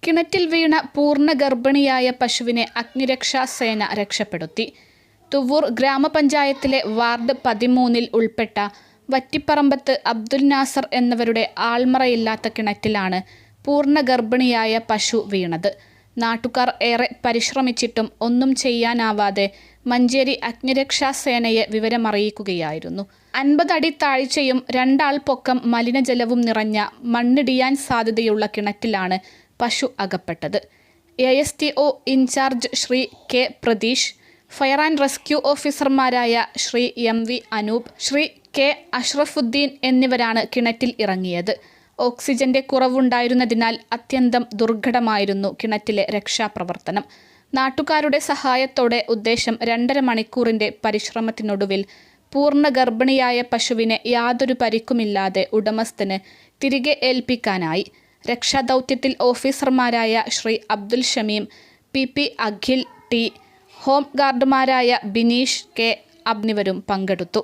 കിണറ്റിൽ വീണ പൂർണ്ണ ഗർഭിണിയായ പശുവിനെ അഗ്നിരക്ഷാസേന രക്ഷപ്പെടുത്തി. തുവ്വൂർ ഗ്രാമപഞ്ചായത്തിലെ വാർഡ് 13-ൽ ഉൾപ്പെട്ട വറ്റിപ്പറമ്പത്ത് അബ്ദുൽ നാസർ എന്നിവരുടെ ആൾമറയില്ലാത്ത കിണറ്റിലാണ് പൂർണ്ണ ഗർഭിണിയായ പശു വീണത്. നാട്ടുകാർ ഏറെ പരിശ്രമിച്ചിട്ടും ഒന്നും ചെയ്യാനാവാതെ മഞ്ചേരി അഗ്നിരക്ഷാസേനയെ വിവരമറിയിക്കുകയായിരുന്നു. 50 അടി താഴ്ചയും 2 ആൾ പൊക്കം മലിനജലവും നിറഞ്ഞ മണ്ണിടിയാൻ സാധ്യതയുള്ള കിണറ്റിലാണ് പശു അകപ്പെട്ടത്. ASTO incharge Shri K Pratheesh, fire and rescue ഓഫീസർമാരായ ശ്രീ MV അനൂപ്, ശ്രീ കെ അഷ്റഫുദ്ദീൻ എന്നിവരാണ് കിണറ്റിൽ ഇറങ്ങിയത്. ഓക്സിജന്റെ കുറവുണ്ടായിരുന്നതിനാൽ അത്യന്തം ദുർഘടമായിരുന്നു കിണറ്റിലെ രക്ഷാപ്രവർത്തനം. നാട്ടുകാരുടെ സഹായത്തോടെ ഉദ്ദേശം 2.5 മണിക്കൂറിന്റെ പരിശ്രമത്തിനൊടുവിൽ പൂർണ്ണ ഗർഭിണിയായ പശുവിനെ യാതൊരു പരിക്കുമില്ലാതെ ഉടമസ്ഥന് തിരികെ ഏൽപ്പിക്കാനായി. രക്ഷാദൗത്യത്തിൽ ഓഫീസർമാരായ Shri Abdul Shameem, PP Akhil T, home ഗാർഡുമാരായ ബിനീഷ് K എന്നിവരും പങ്കെടുത്തു.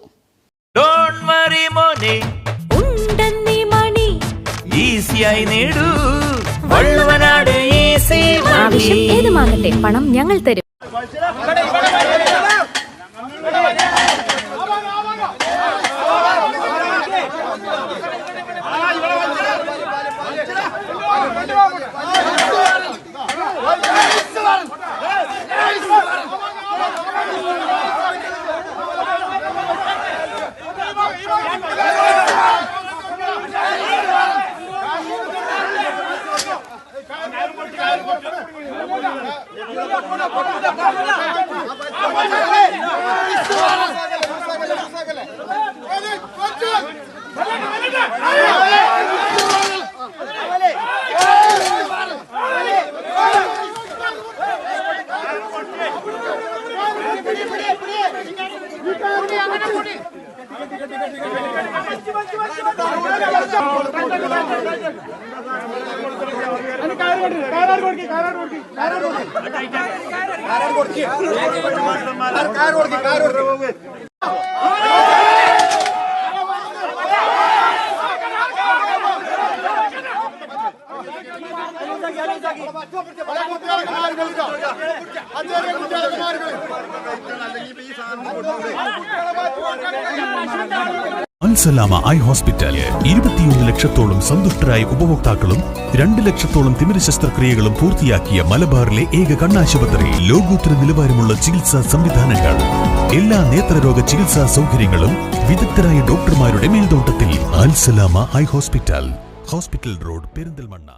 ആവശ്യം ഏതുമാകട്ടെ, പണം ഞങ്ങൾ തരും. അൽസലാമ ഐ ഹോസ്പിറ്റൽ 21 ലക്ഷത്തോളം സന്തുഷ്ടരായ ഉപഭോക്താക്കളും 2 ലക്ഷത്തോളം തിമിര ശസ്ത്രക്രിയകളും പൂർത്തിയാക്കിയ മലബാറിലെ ഏക കണ്ണാശുപത്രി. ലോകോത്തര നിലവാരമുള്ള ചികിത്സാ സംവിധാനങ്ങൾ, എല്ലാ നേത്രരോഗ ചികിത്സാ സൗകര്യങ്ങളും വിദഗ്ധരായ ഡോക്ടർമാരുടെ മേൽനോട്ടത്തിൽ. Al Salama eye hospital, hospital road, Perinthalmanna.